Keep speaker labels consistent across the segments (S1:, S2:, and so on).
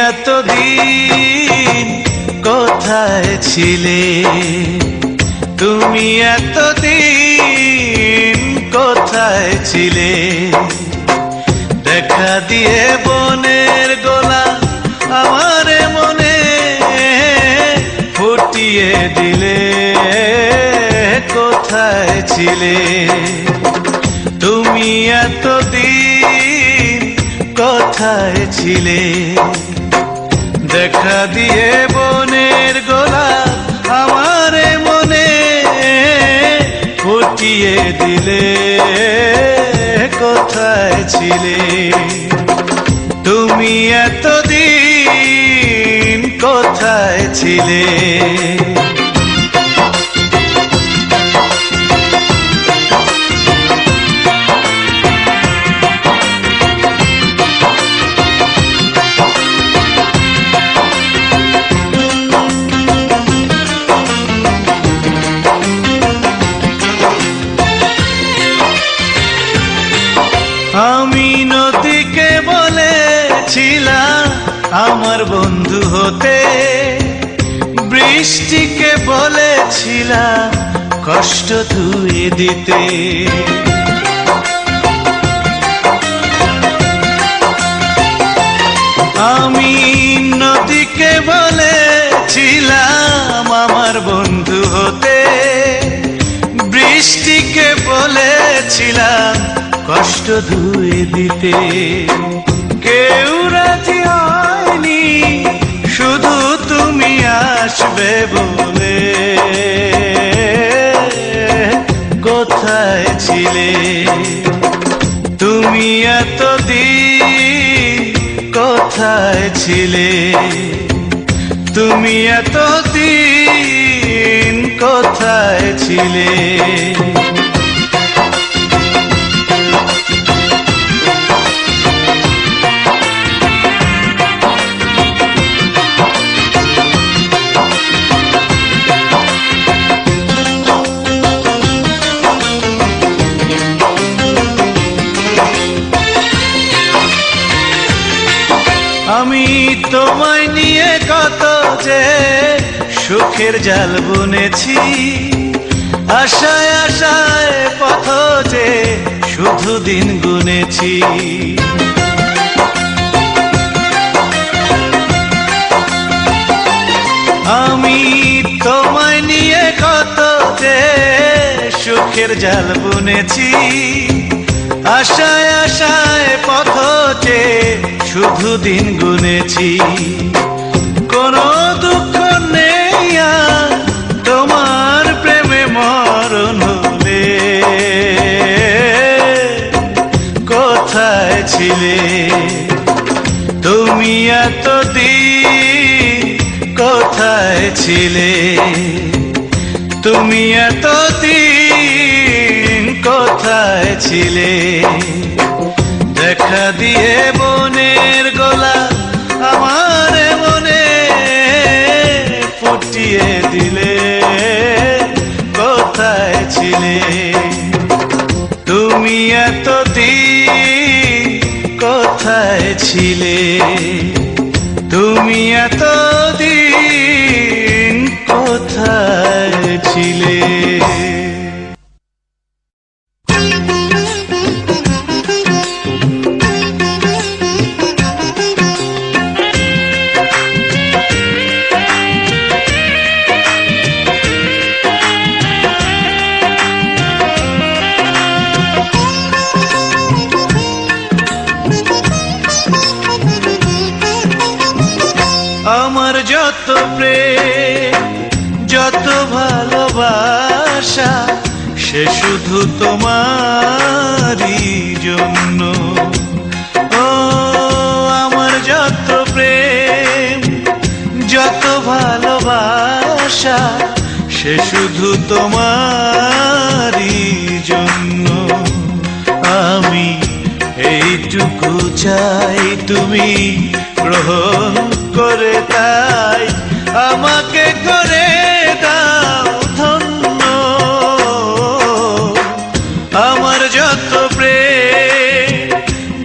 S1: এতদিন কোথায় ছিলে? তুমি এতদিন কোথায় ছিলে? দেখা দিয়ে বনের গোলা আমার মনে ফুটিয়ে দিলে। কোথায় ছিলে? তুমি এতদিন কোথায় ছিলে? দেখা দিয়ে বনের গোলা আমার মনে ফুটিয়ে দিলে। কোথায় ছিলে? তুমি এতদিন কোথায় ছিলে? আমি নদীকে বলেছিলাম আমার বন্ধু হতে, বৃষ্টিকে বলেছিলাম কষ্ট ধুয়ে দিতে। আমি নদীকে বলেছিলাম আমার বন্ধু হতে, বৃষ্টিকে বলেছিলাম কষ্ট ধুয়ে দিতে। কেউ রাজি হয়নি শুধু তুমি আসবে বলে। কোথায় ছিলে? তুমি এতদিন কোথায় ছিলে? তুমি এতদিন কোথায় ছিলে? আমি তোমায় নিয়ে কত যে সুখের জাল বুনেছি, আশায় আশায় পথ যে শুধু দিন গুনেছি। আমি তোমায় নিয়ে কত যে সুখের জাল বুনেছি, আশায় আশায় পথ যে শুধু দিন গুনেছি। কোনো দুঃখ নেই আর তোমার প্রেমে মরণ হলে। কোথায় ছিলে? তুমি এতদিন কোথায় ছিলে? তুমি এতদিন কোথায় ছিলে? দেখা দিয়ে বনের গোলা আমার মনে ফুটিয়ে দিলে। কোথায় ছিলে? তুমি এতদিন কোথায় ছিলে? তুমি এতদিন কোথায় ছিলে? আমার যত প্রেম যত ভালোবাসা সে শুধু তোমারই জন্য। ও আমার যত প্রেম যত ভালোবাসা সে শুধু তোমারই জন্য। আমি এইটুকু চাই তুমি গ্রহণ করে, তাই আমাকে করে দাও ধন্য। আমার যত প্রেম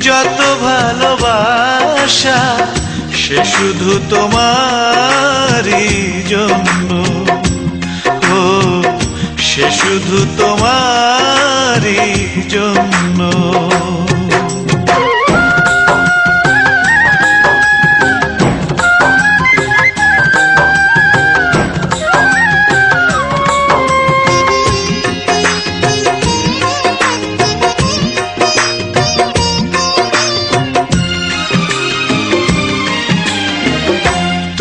S1: যত ভালোবাসা সে সে শুধু তোমারই জন্য, ও সে শুধু তোমারই জন্য।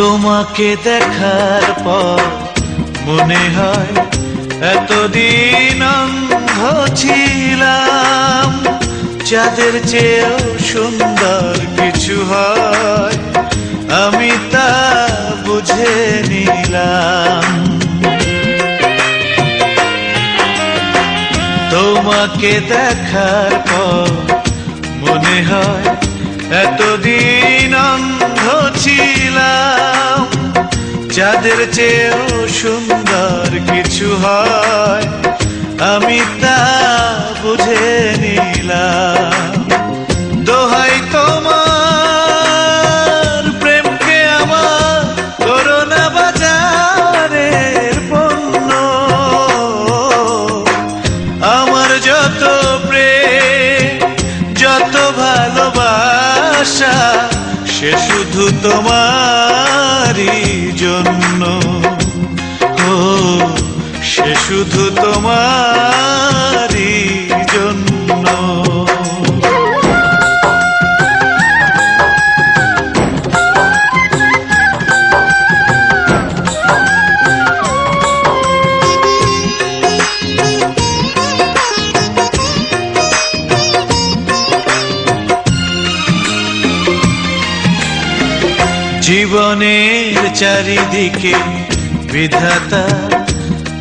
S1: তোমাকে দেখার পর মনে হয় এতদিন অন্ধ ছিলাম, চাঁদের চেয়েও সুন্দর কিছু হয় আমি তা বুঝে নিলাম। তোমাকে দেখার পর মনে হয় এতদিন অন্ধ ছিলাম, যাদের চেয়েও সুন্দর কিছু হয় আমি তা বুঝে নিলাম। দোহাই তোমার প্রেমকে আমার করোনা বাজারের পণ্য, আমার যত প্রেম যত ভালোবাসা সে শুধু তোমারই জন্য, ও সে শুধু তোমারই জন্য। জীবনের চারিদিকে বিধাতা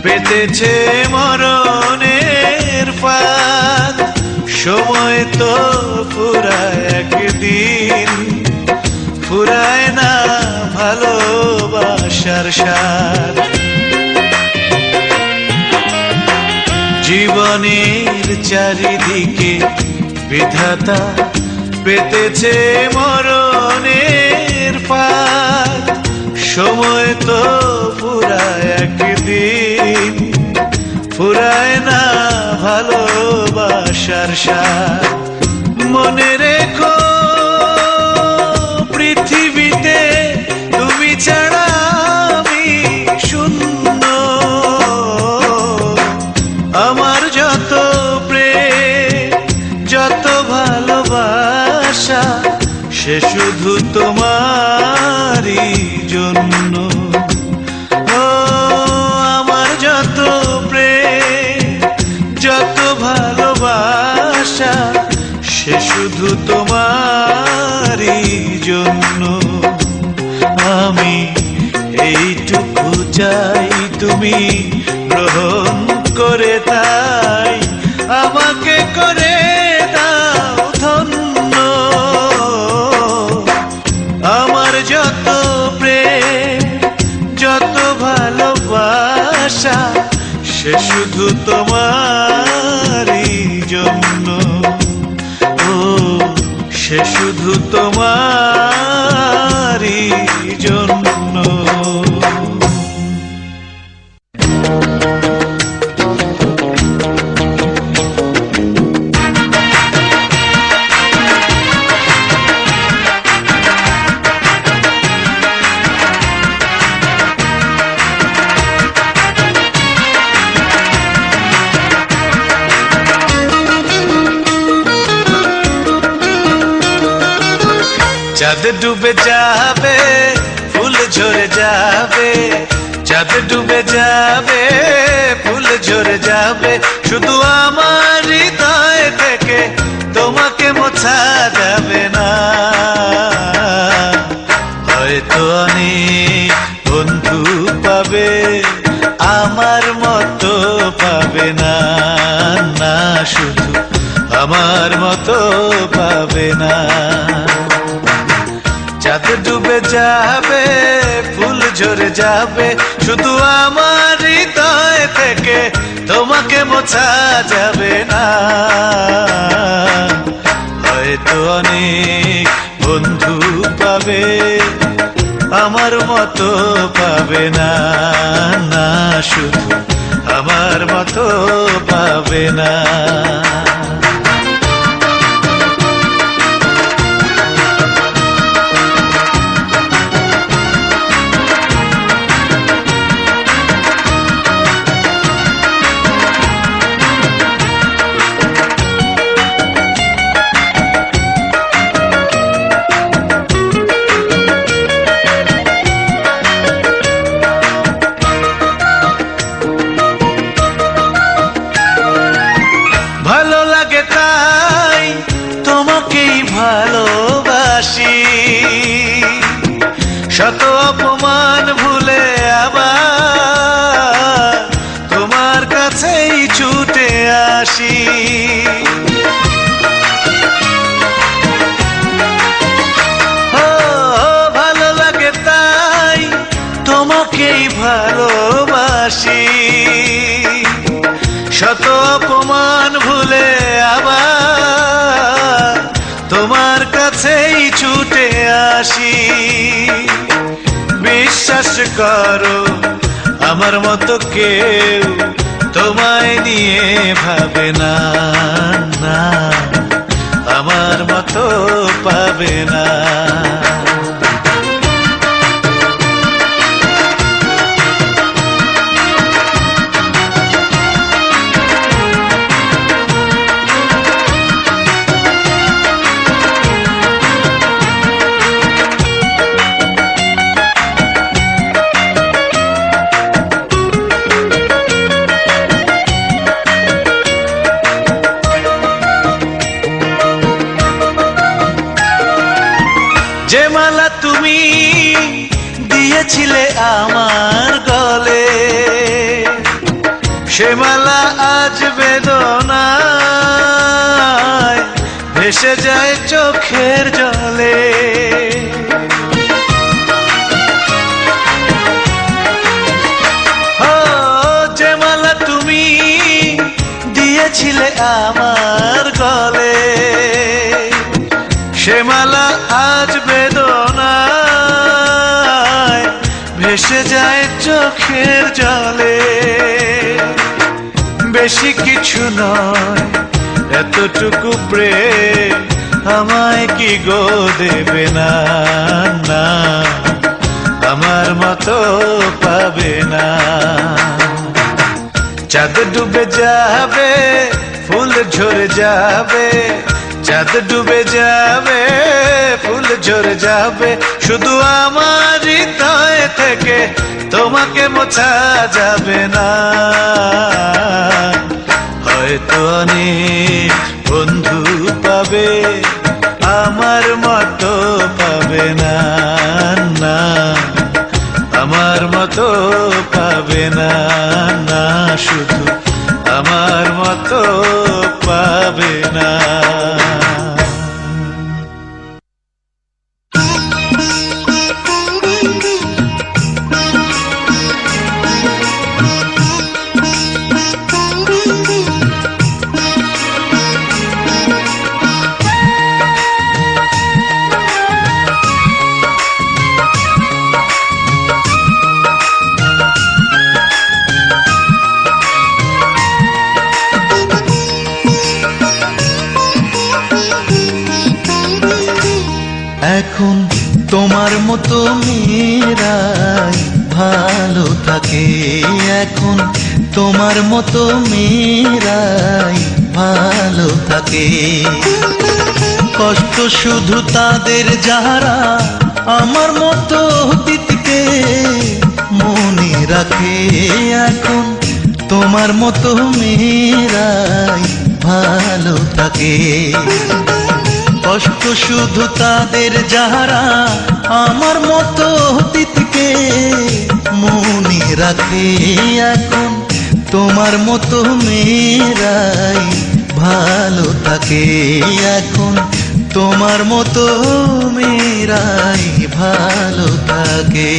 S1: পেতেছে মরণের ফাঁদ, সময় তো ফুরায় একদিন, ফুরায় না ভালোবাসার স্বাদ। জীবনের চারিদিকে বিধাতা পেতেছে মরণের ফাঁদ, সময় তো ফুরায় একদিন, ফুরায় না ভালোবাসার স্বাদ। মনে রেখো পৃথিবীতে তুমি ছাড়া আমি শূন্য, আমার যত প্রেম যত ভালোবাসা সে শুধু তোমারই জন্য, ও আমার যত প্রেম যত ভালোবাসা সে শুধু তোমারই জন্য। আমি এইটুকু চাই তুমি গ্রহণ করে, তাই আমাকে করে দাও ধন্য, আমার যত প্রেম যত ভালোবাসা সে শুধু তোমারই জন্য, ও সে শুধু তোমারই জন্য। চাঁদ ডুবে যাবে ফুল ঝরে যাবে, চাঁদ ডুবে যাবে ফুল ঝরে যাবে, শুধু আমার হৃদয় থেকে তোমাকে মোছা যাবে না। হয়তো অনেক বন্ধু পাবে আমার মতো পাবে না, না শুধু আমার মতো পাবে না। চাঁদ ডুবে যাবে ফুল ঝরে যাবে, শুধু আমার হৃদয় থেকে তোমাকে মোছা যাবে না। হয়তো অনেক বন্ধু পাবে আমার মতো পাবে না, না শুধু আমার মতো পাবে না। ভালো লাগে তাই তোমাকেই ভালোবাসি, শত অপমান ভুলে আবার তোমার কাছেই ছুটে আসি। ও ভালো লাগে তাই তোমাকেই ভালোবাসি, শত অপমান ভুলে আবার তোমার কাছেই ছুটে আসি। বিশ্বাস করো আমার মতো কেউ তোমায় নিয়ে ভাবে না, না আমার মতো পাবে না। যে মালা তুমি দিয়েছিলে আমার গলে, সে মালা আজ বেদনায় ভেসে যায় চোখের জলে। ও যে মালা তুমি দিয়েছিলে আমার গলে, সে মালা আজ বেদনায় ভেসে যায় চোখের জলে। বেশি কিছু নয় এতটুকু প্রেম আমায় কি গো দেবে না, না আমার মতো পাবে না। চাঁদ ডুবে যাবে ফুল ঝরে যাবে, চাঁদ ডুবে যাবে ফুল ঝরে যাবে, শুধু আমার হৃদয় থেকে তোমাকে মোছা যাবে না। হয়তো অনেক বন্ধু পাবে আমার মতো পাবে না, না আমার মতো পাবে না, না শুধু আমার মতো পাবে না।
S2: এখন তোমার মতো মেয়েরাই ভালো থাকে, এখন তোমার মতো মেয়েরাই ভালো থাকে। কষ্ট শুধু তাদের যারা আমার মতো অতীতকে মনে রাখে, এখন তোমার মতো মেয়েরাই ভালো থাকে। কষ্ট শুধু তাদের যারা আমার মতো অতীতকে মনে রাখে, এখন তোমার মতো মেয়েরাই ভালো থাকে, এখন তোমার মতো মেয়েরাই ভালো থাকে।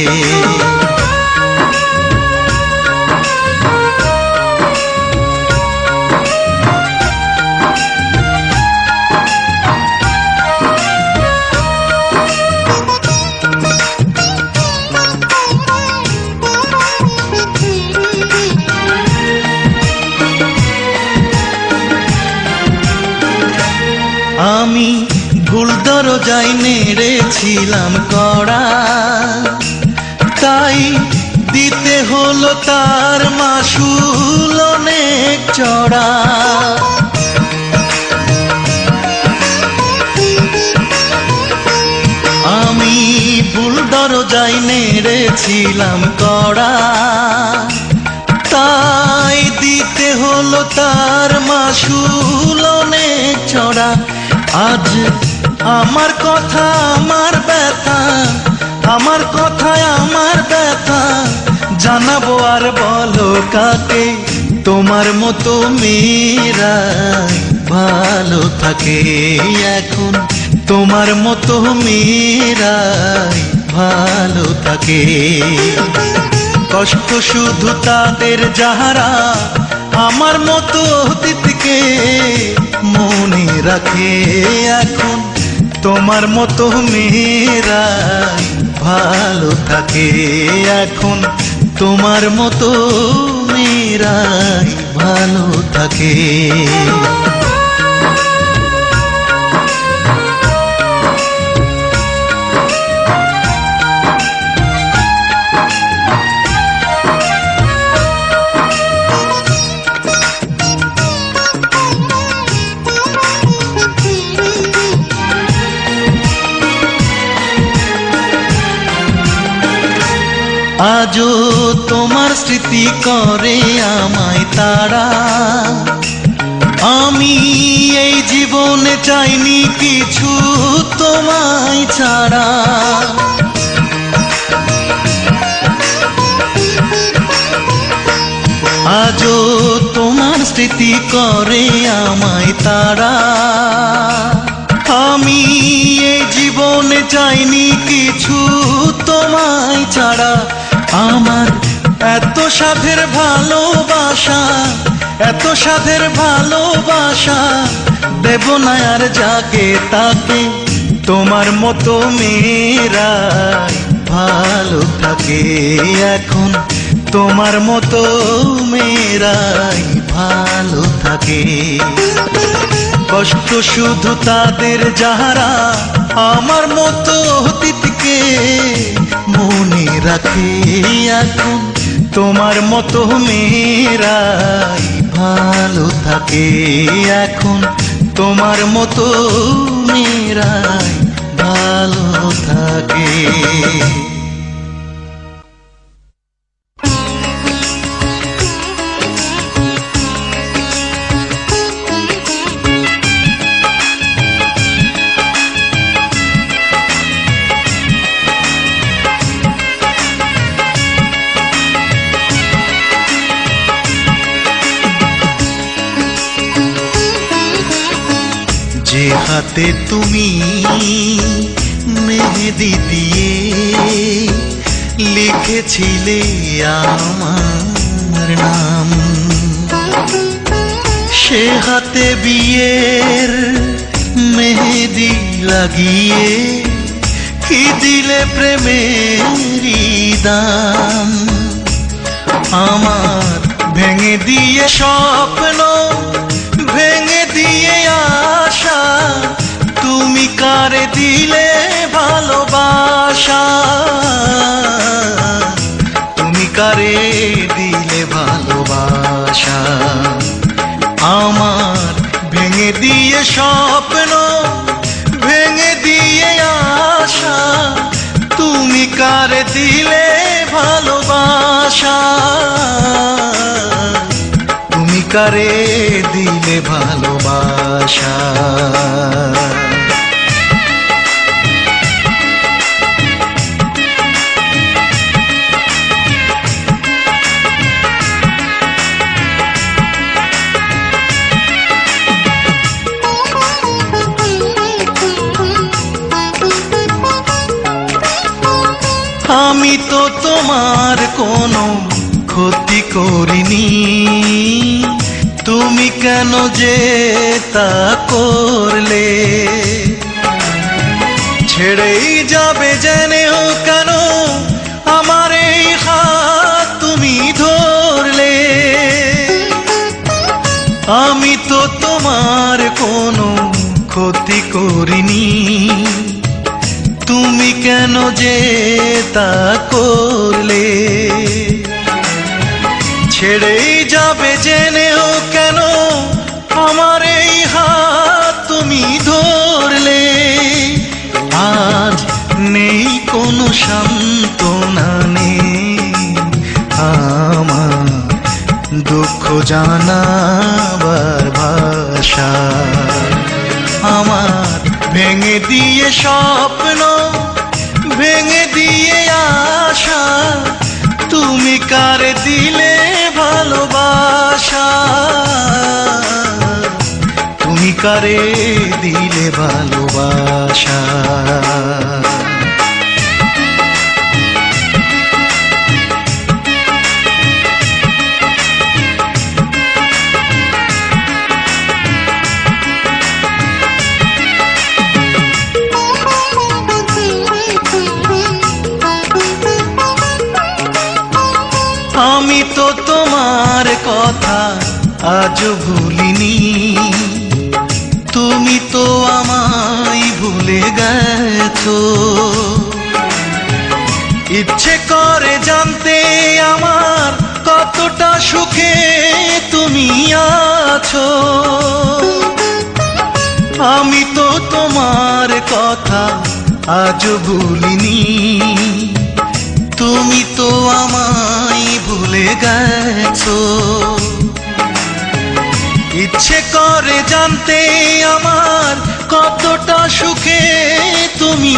S2: আমি ভুল দরজায় নেড়েছিলাম কড়া, তাই দিতে হলো তার মাসুল অনেক চড়া। আমি ভুল দরজায় নেড়েছিলাম কড়া, তাই দিতে হলো তার মাসুল অনেক চড়া। আজ আমার কথা আমার ব্যথা, আমার কথায় আমার ব্যথা জানাবো আর বলো কাকে? তোমার মতো মেয়েরা ভালো থাকে এখন, তোমার মতো মেয়েরা ভালো থাকে। কষ্ট শুধু তাদের যাহারা আমার মতো অতীতকে মনে রাখে এখন, তোমার মতো মেয়েরা ভালো থাকে এখন, তোমার মতো মেয়েরা ভালো থাকে। আজও তোমার স্মৃতি করে আমায় তাড়া, আমি এই জীবনে চাইনি কিছু তোমায় ছাড়া। আজও তোমার স্মৃতি করে আমায় তাড়া, আমি এই জীবনে চাইনি কিছু তোমায় ছাড়া। আমার এত সাধের ভালোবাসা, এত সাধের ভালোবাসা দেব না আর যাকে তাকে, তোমার মতো মেয়েরা ভালো থাকে এখন, তোমার মতো মেয়েরাই ভালো থাকে। কষ্ট শুধু তাদের যাহারা আমার মতো অতীতকে মনে রাখে এখন, তোমার মতো মেয়েরাই ভালো থাকে এখন, তোমার মতো মেয়েরাই ভালো থাকে। যে হাতে তুমি মেহেদি দিয়ে লিখেছিলে আমার নাম, সে হাতে বিয়ের মেহেদি লাগিয়ে কি দিলে প্রেমেরই দাম। আমার ভেঙে দিয়ে স্বপ্ন, ভেঙে দিয়ে আশা, তুমি কারে দিলে ভালোবাসা, তুমি কারে দিলে ভালোবাসা। আমার ভেঙে দিয়ে স্বপ্ন, ভেঙে দিয়ে আশা, তুমি কারে দিলে ভালোবাসা, তুমি কারে দিলে ভালোবাসা। আমি তো তোমার কোনো ক্ষতি করিনি, তুমি কেন যে তা করলে? ছেড়েই যাবে জেনেও কেন আমার এই হাত তুমি ধরলে? আমি তো তোমার কোনো ক্ষতি করিনি, তুমি কেন যে তা করলে? ছেড়েই যাবে জেনেও কেন আমার এই হাত তুমি ধরলে? আজ নেই কোনো সান্ত্বনা, নেই আমার দুঃখ জানাবার ভাষা। আমার ভেঙে দিয়ে স্বপ্ন, ভেঙে দিয়ে আশা, তুমি কারে দিলে ভালোবাসা? তুমি কারে দিলে ভালোবাসা? আমি তো তোমার কথা আজও ভুলিনি, তুমি তো আমায় ভুলে গেছো। ইচ্ছে করে জানতে আমার কতটা সুখে তুমি আছো। আমি তো তোমার কথা আজও ভুলিনি, তুমি তো আমায় ভুলে গেছো। ইচ্ছে করে জানতে আমার কতটা সুখে তুমি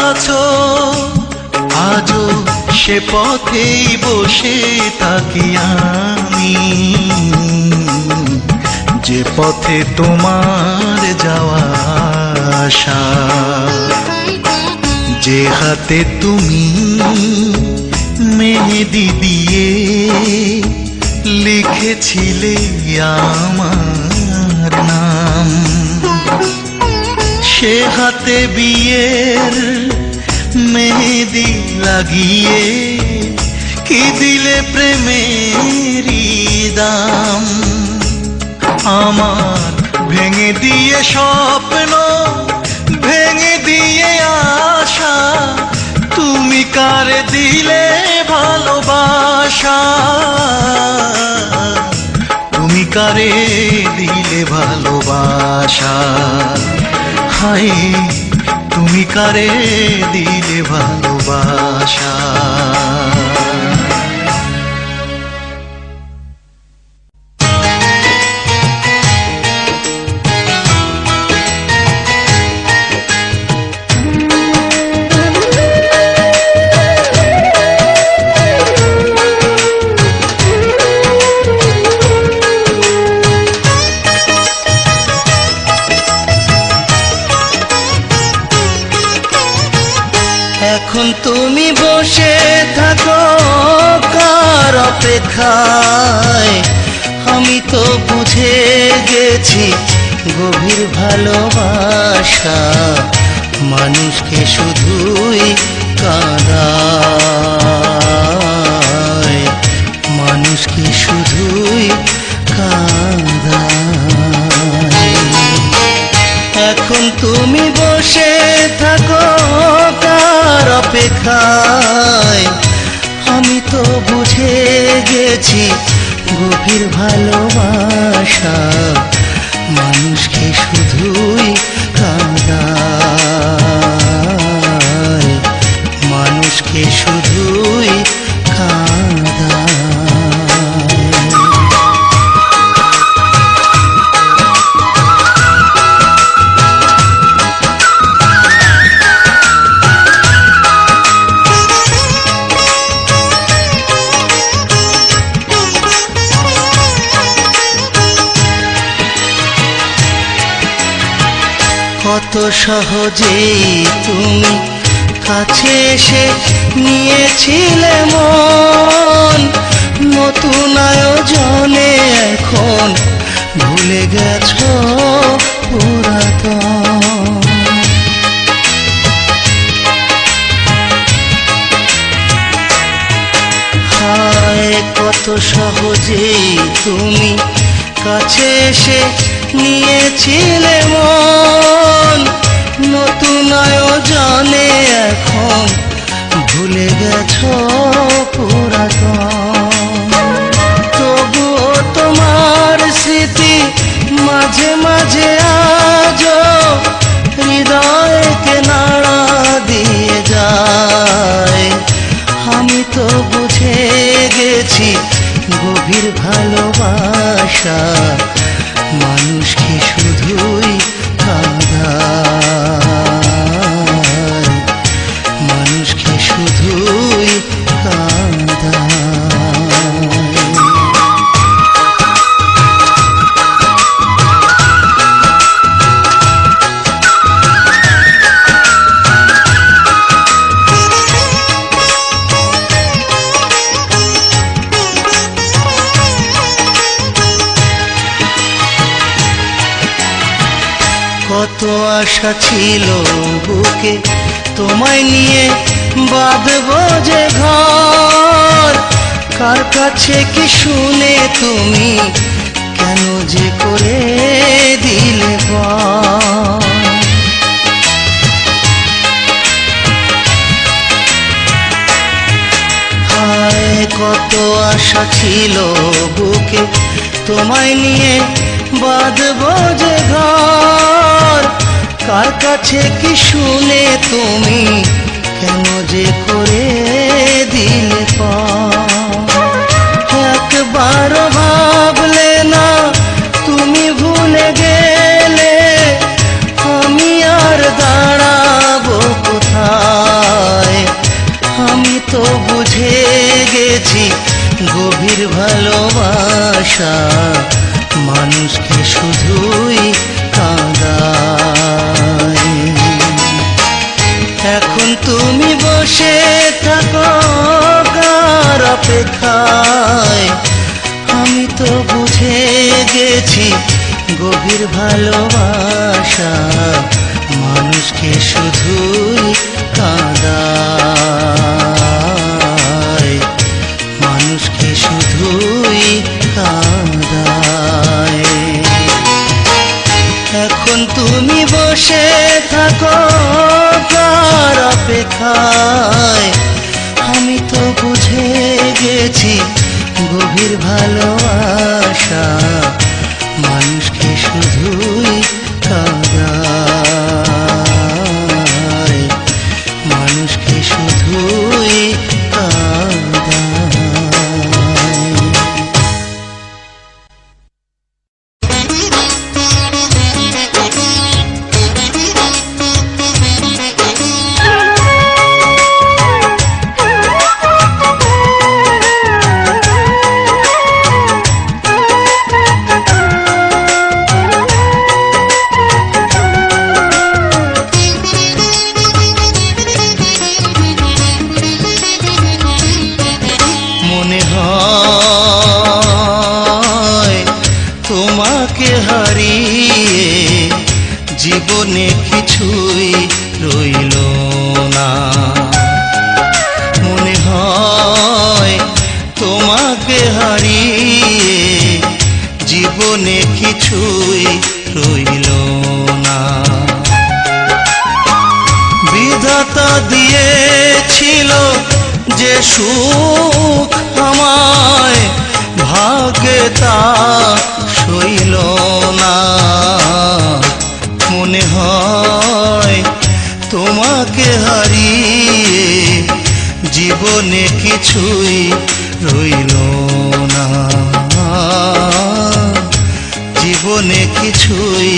S2: আছো। আজও সে পথেই বসে থাকি আমি, যে পথে তোমার যাওয়া আশা। যে হাতে তুমি মেহেদি দিয়ে লিখেছিলে আমার নাম, সে হাতে বিয়ের মেহেদি লাগিয়ে কি দিলে প্রেমেরই দাম। আমার ভেঙে দিয়ে স্বপ্ন, ভেঙে দিয়ে আশা, তুমি কারে দিলে ভালোবাসা? তুমি কারে দিলে ভালোবাসা? হায়, তুমি কারে দিলে ভালোবাসা? এখন তুমি বসে থাকো কার অপেক্ষায়? আমি তো বুঝে গেছি গভীর ভালোবাসা মানুষকে শুধুই কাঁদায়, মানুষকে শুধুই কাঁদায়। এখন তুমি বসে থাকো কার অপেক্ষায়? আমি তো বুঝে গেছি গভীর ভালোবাসা মানুষকে শুধুই কাঁদায়, মানুষকে শুধুই কাঁদায়। কত সহজেই তুমি কাছে এসে নিয়েছিলে মন, নতুন আয়োজনে এখন ভুলে গেছো পুরাতন। হায়, কত সহজেই তুমি কাছে এসে নিয়েছিলে মন, নতুন আয়োজনে এখন ভুলে গেছো পুরাতন। তবুও তোমার স্মৃতি মাঝে মাঝে আজো হৃদয়কে নাড়া দিয়ে যায়। আমি তো বুঝে গেছি গভীর ভালোবাসা মানুষকে শুধুই কাঁদায়, মানুষকে শুধুই কাঁদায়। কত আশা ছিল বুকে তোমায় নিয়ে বাঁধবো যে ঘর, কার কাছে কি শুনে তুমি কেন যে করে দিলে পর। হায় কত আশা ছিল বুকে তোমায় নিয়ে বাঁধবো যে ঘর, কার কাছে কি শুনে তুমি কেন যে করে দিলে পর। একবার ভাবলে না তুমি ভুলে গেলে আমি আর দাঁড়াবো কোথায়। আমি তো বুঝে গেছি গভীর ভালোবাসা মানুষকে শুধুই কাঁদায়। এখন তুমি বসে থাকো কার অপেক্ষায়, আমি তো বুঝে গেছি গভীর ভালোবাসা মানুষকে শুধুই কাঁদায়, মানুষকে শুধুই কাঁদায়। এখন তুমি বসে থাকো কার অপেক্ষায়, আমি তো বুঝে গেছি গভীর ভালোবাসা মানুষকে শুধুই কাঁদায়, মানুষকে শুধুই কাঁদায়। মনে হয় তোমাকে হারিয়ে জীবনে কিছুই রইল না। মনে হয় তোমাকে হারিয়ে জীবনে কিছুই রইল না। বিধাতা দিয়েছিল যে সুখ আমায় ভাগ্যে তা সইল না। মনে হয় তোমাকে হারিয়ে জীবনে কিছুই রইল না, জীবনে কিছুই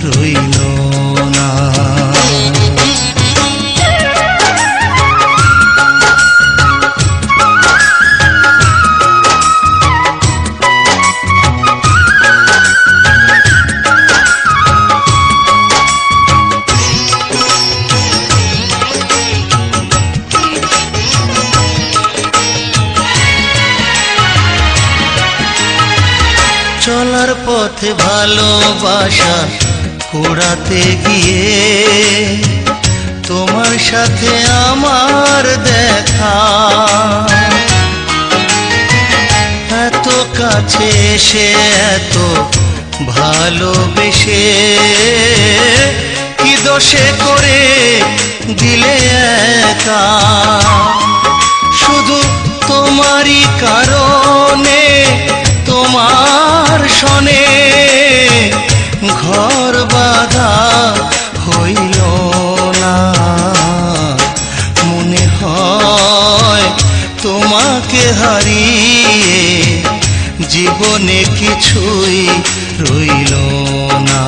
S2: রইল না। চলার পথে ভালোবাসা কুড়াতে গিয়ে তোমার সাথে আমার দেখা, এত কাছে এসে এত ভালোবেসে কি দোষে করে দিলে একা, শুধু তোমারই কারণে তোমার সনে ঘর বাঁধা হইল না। মনে হয় তোমাকে হারিয়ে জীবনে কিছুই রইল না,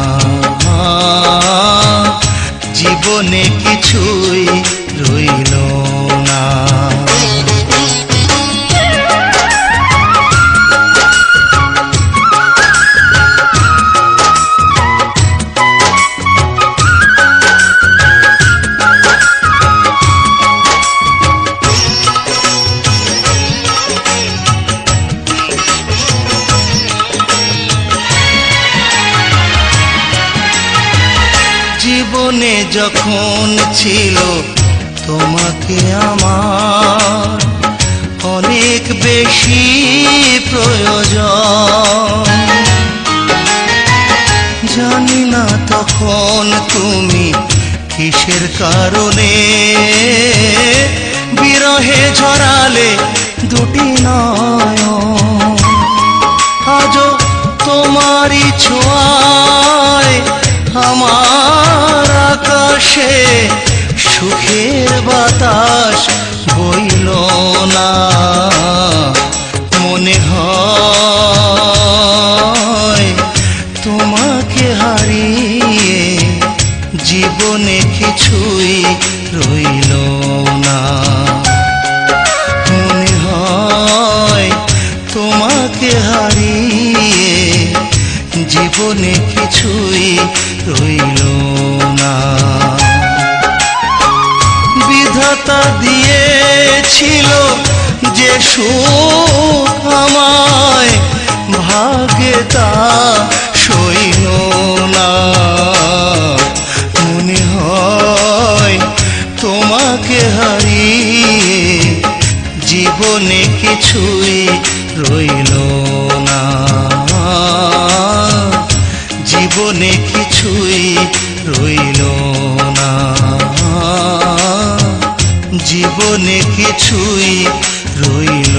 S2: জীবনে কিছুই রইল না। জীবনে যখন ছিল তোমাকে আমার অনেক বেশি প্রয়োজন, জানি না তখন তুমি কিসের কারণে বিরহে ঝরালে দুটি নয়ন। আজও তোমারই ছোঁয়ায় আমার আকাশে সুখের বাতাস বইল না। মনে হয় তোমাকে হারিয়ে জীবনে কিছুই রইল না। মনে হয় তোমাকে হারিয়ে জীবনে কিছুই রইল না। বিধাতা দিয়েছিল যে সুখ আমায় ভাগ্যে তা সইল না। মনে হয় তোমাকে হারিয়ে জীবনে কিছুই রইল না, জীবনে কিছুই রইল না, জীবনে কিছুই রইল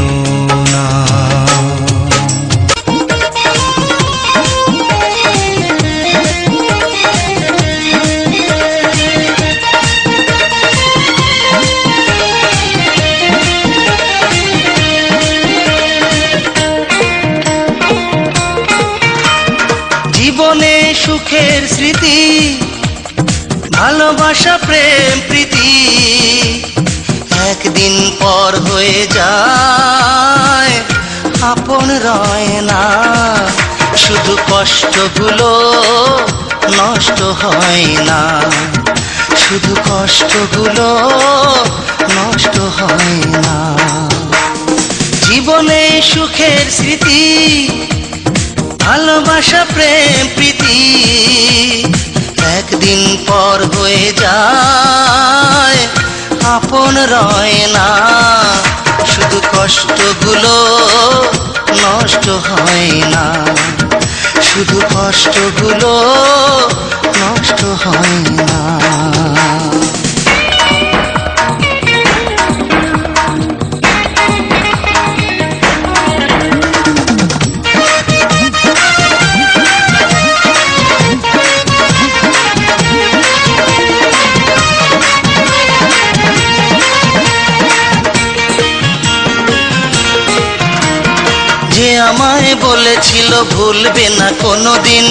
S2: না। জীবনে সুখের স্মৃতি, ভালোবাসা প্রেম প্রীতি একদিন পর হয়ে যায়, আপন রয় না। শুধু কষ্টগুলো নষ্ট হয় না, শুধু কষ্টগুলো নষ্ট হয় না। জীবনে সুখের স্মৃতি, ভালোবাসা প্রেম প্রীতি একদিন পর হয়ে যায়, আপন রয় না। শুধু কষ্টগুলো নষ্ট হয় না, শুধু কষ্টগুলো নষ্ট হয় না। যে আমায় বলেছিল ভুলবে না কোনোদিন,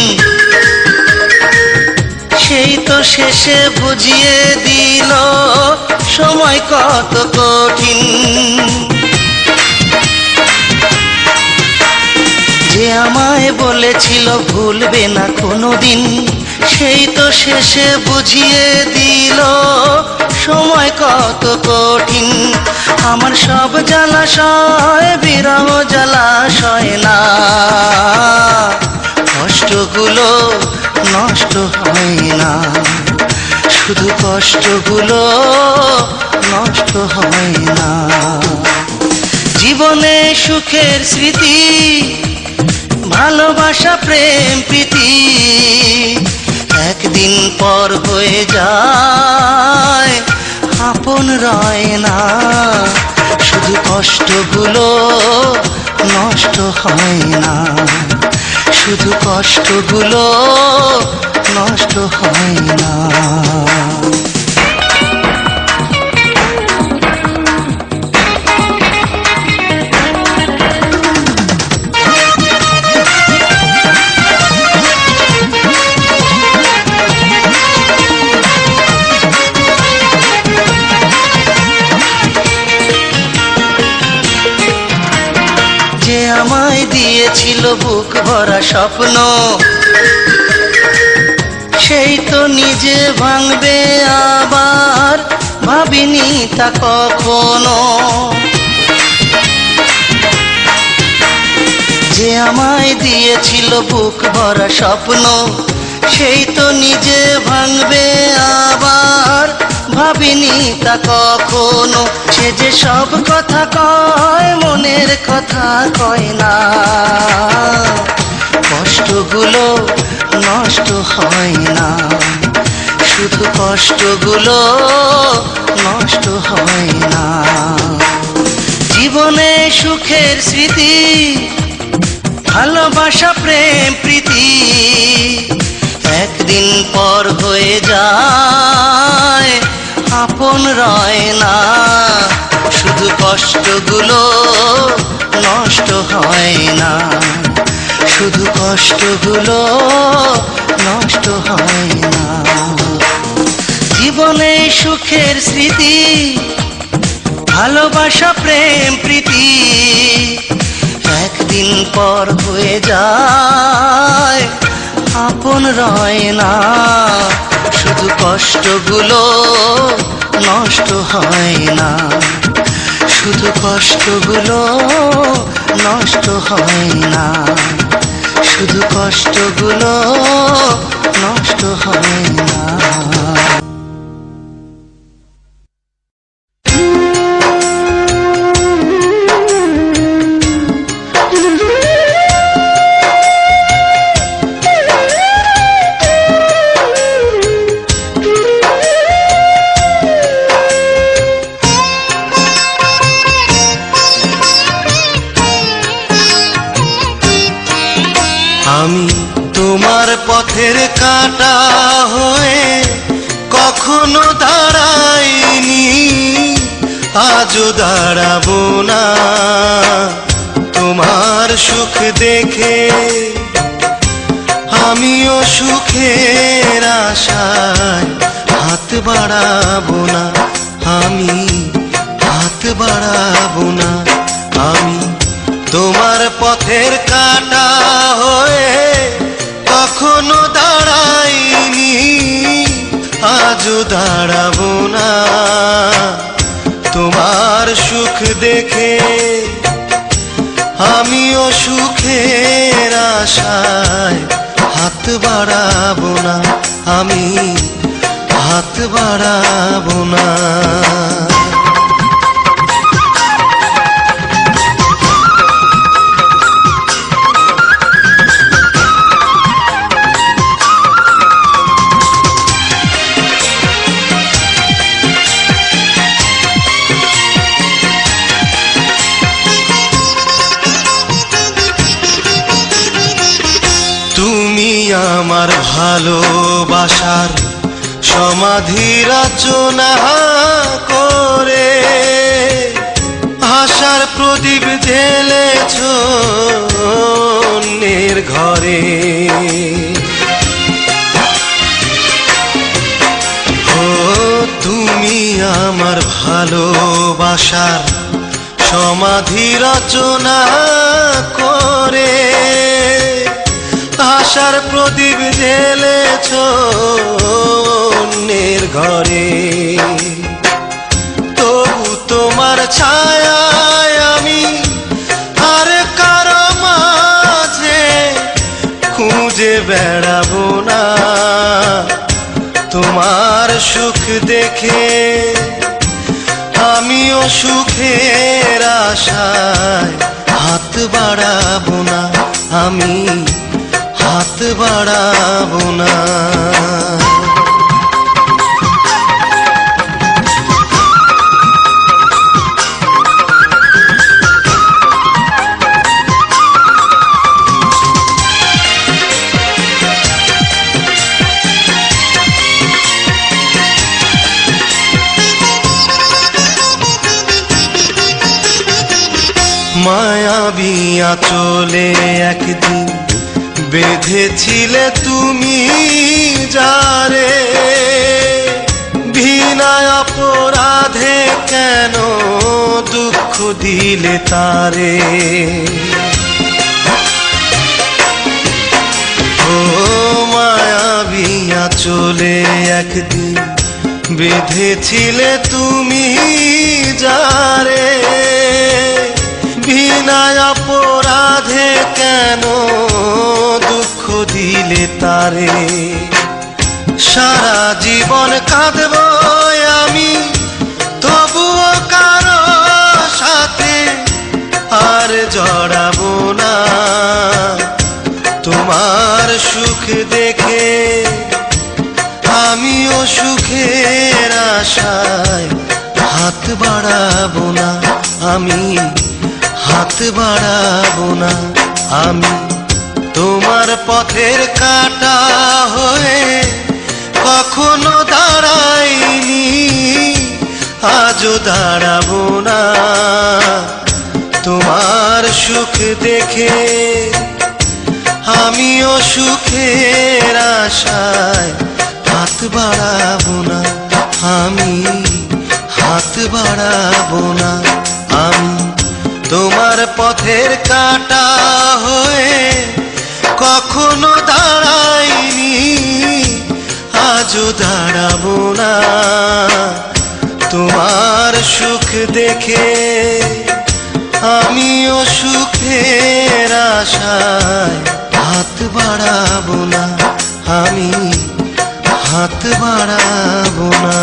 S2: সেই তো শেষে বুঝিয়ে দিল সময় কত কঠিন। যে আমায় বলেছিল ভুলবে না কোনোদিন, সেই তো শেষে বুঝিয়ে দিল সময় কত কঠিন। আমার সব জলাশয় বিরহ জলাশয় না, কষ্টগুলো নষ্ট হয় না, শুধু কষ্টগুলো নষ্ট হয় না। জীবনে সুখের স্মৃতি, ভালোবাসা প্রেম প্রীতি একদিন পর হয়ে যায়, আপন রয় না। শুধু কষ্টগুলো নষ্ট হয় না, শুধু কষ্টগুলো নষ্ট হয় না। যে আমায় দিয়েছিল বুক ভরা স্বপ্ন, সেই তো নিজে ভাঙবে আবার, ভাবিনি তা কখনো। যে আমায় দিয়েছিল বুক ভরা স্বপ্ন, সেই তো নিজে ভাঙবে আবার, ভাবিনি তা কখনো। সে যে সব কথা কয় মনের কথা কয় না, কষ্টগুলো নষ্ট হয় না, শুধু কষ্টগুলো নষ্ট হয় না। জীবনে সুখের স্মৃতি, ভালোবাসা প্রেম প্রীতি একদিন পর হয়ে যায়, আপন রয় না। শুধু কষ্টগুলো নষ্ট হয় না, শুধু কষ্টগুলো নষ্ট হয় না। জীবনে সুখের স্মৃতি, ভালোবাসা প্রেম প্রীতি একদিন পর হয়ে যায়, আপন রয় না। শুধু কষ্টগুলো নষ্ট হয় না, শুধু কষ্টগুলো নষ্ট হয় না, শুধু কষ্টগুলো নষ্ট হয় না।
S3: আমি তোমার পথের কাঁটা হয়ে কখনো দাঁড়াইনি, আজও দাঁড়াবো না। তোমার সুখ দেখে আমিও সুখের আশায় হাত বাড়াবো না, আমি হাত বাড়াবো না। আমি তোমার পথের কাঁটা হয়ে কখনো দাঁড়াইনি, আজও দাঁড়াবো না। তোমার সুখ দেখে আমিও সুখের আশায় হাত বাড়াবো না, আমি হাত বাড়াবো না। তুমি আমার ভালোবাসার সমাধি রচনা করে আশার প্রদীপ জ্বেলেছ অন্যের ঘরে। ও তুমি আমার ভালোবাসার সমাধি রচনা করে আশার প্রদীপ জ্বেলেছ অন্যের ঘরে। তবু তোমার ছায়ায় আমি আর কারো মাঝে খুঁজে বেড়াবো না। তোমার সুখ দেখে আমিও সুখের আশায় হাত বাড়াবো না, আমি হাত বাড়াবো না। মায়াবী আঁচলে একদিন বেঁধেছিলে তুমি যারে, বিনায় অপরাধে কেন দুঃখ দিলে তারে। ও মায়াবী আঁচলে একদিন বেঁধেছিলে তুমি যারে, বিনায় অপরাধে কেন দুঃখ দিলে তারে। সারা জীবন কাঁদব আমি তবুও কারো সাথে আর জড়াবো না। তোমার সুখ দেখে আমিও সুখের আশায় হাত বাড়াবো না। আমি হাত বাড়াবো না। আমি তোমার পথের কাঁটা হয়ে কখনো দাঁড়াইনি, আজও দাঁড়াবো না। তোমার সুখ দেখে আমিও সুখের আশায় হাত বাড়াবো না। আমি হাত বাড়াবো না। আমি তোমার পথের কাঁটা হয়ে কখনো দাঁড়াইনি, আজও দাঁড়াবো না। তোমার সুখ দেখে আমিও সুখের আশায় হাত বাড়াবো না। আমি হাত বাড়াবো না।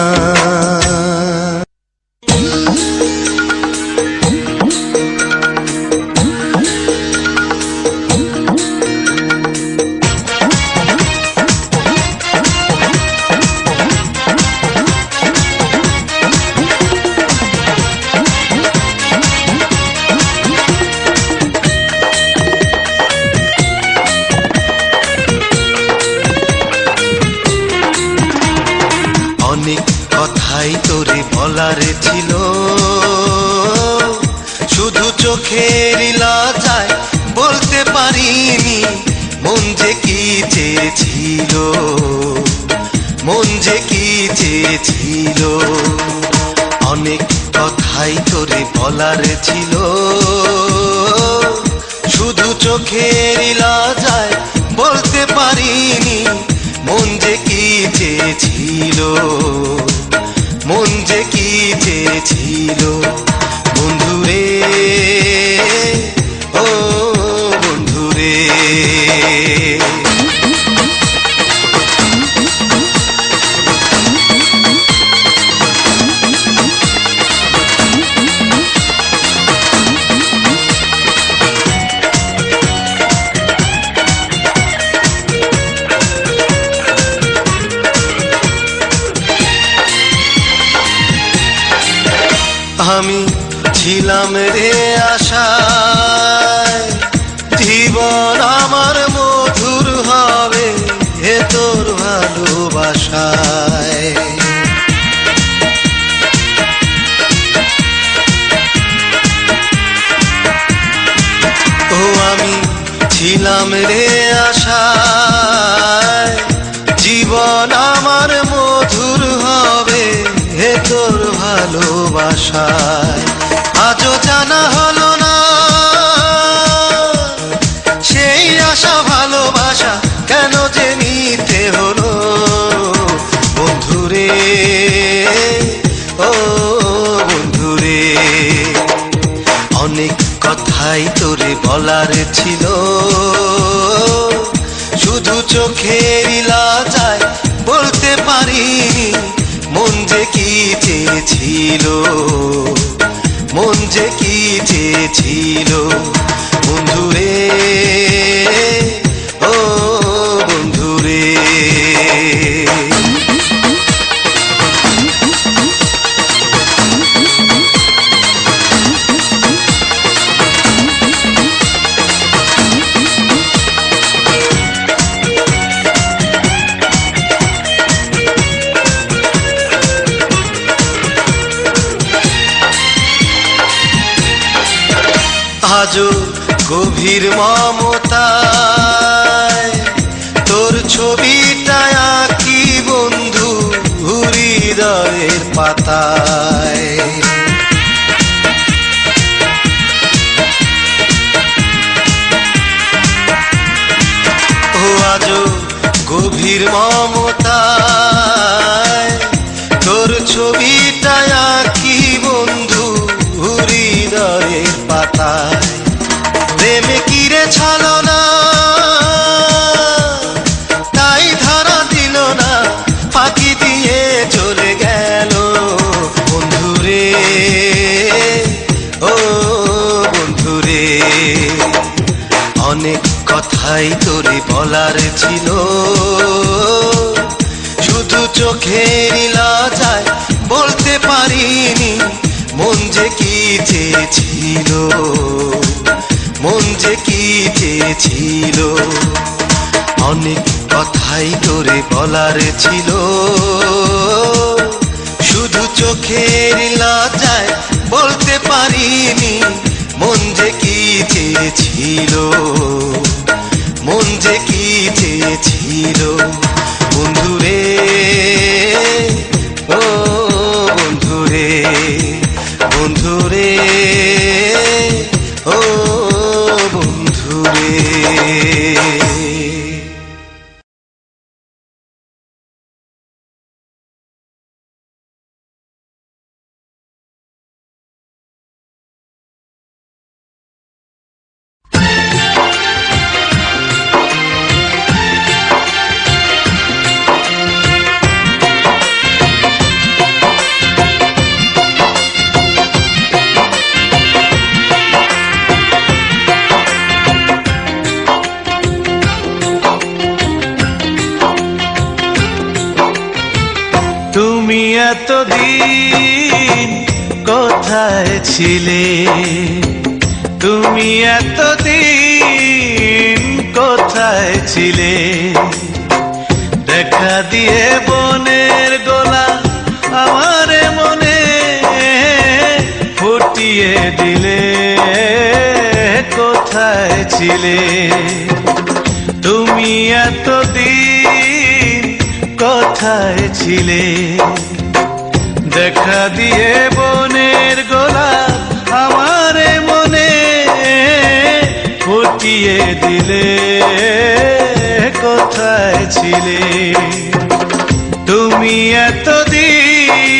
S3: অনেক কথাই তোরে বলার ছিল, শুধু চোখের লজ্জায় বলতে পারিনি। মন যে কি চেয়েছিল, মন যে কি চেয়েছিল। অনেক কথাই তোরে বলার ছিল, শুধু চোখের লজ্জায় বলতে পারিনি। মন যে কি চেয়েছিল, মন যে কি চেয়েছিল। বন্ধুরে ও বন্ধুরে, আমি ছিলাম রে আশায় জীবন আমার মধুর হবে হে তোর ভালোবাসায়। ও আমি ছিলাম রে আশায় জীবন আমার মধুর হবে হে তোর ভালোবাসায়। আজও জানা হলো না সেই আশা ভালোবাসা কেন যে নিতে হলো। বন্ধুরে ও বন্ধুরে, অনেক কথাই তোরে বলার ছিল, শুধু চোখের লজ্জায় বলতে পারিনি। মন যে কি চেয়েছিল, মন যে কি চেয়েছিল। বন্ধুরে, ও বন্ধুরে। আজও গভীর মমতায় তোর ছবিটা আঁকি বন্ধু হৃদয়ের পাতায়। ও আজও গভীর মমতায় তোর ছবিটা আঁকি বন্ধু হৃদয়ের পাতায়। প্রেমে কিরে ছলনা তাই ধরা দিল না, ফাঁকি দিয়ে চলে গেল বন্ধুরে, ও বন্ধুরে। অনেক কথাই তোরে বলার ছিল, শুধু চোখের লজ্জায় বলতে পারিনি মন যে কি চেয়েছিল, মন যে কি চেয়েছিল। অনেক কথাই তোরে বলার ছিল, শুধু চোখের লজ্জায় বলতে পারিনি মন যে কি চেয়েছিল, মন যে কি চেয়েছিল। বন্ধুরে, ও বন্ধুরে, বন্ধুরে, ও বন্ধুরে।
S1: তুমি এতদিন কোথায় ছিলে, তুমি এতদিন কোথায় ছিলে। দেখা দিয়ে বনের গোলা আমার মনে ফুটিয়ে দিলে, কোথায় ছিলে। তুমি এতদিন কোথায় ছিলে, দেখা দিয়ে বনের গোলাপ আমার মনে ফুটিয়ে দিলে, কোথায় ছিলে। তুমি এতদিন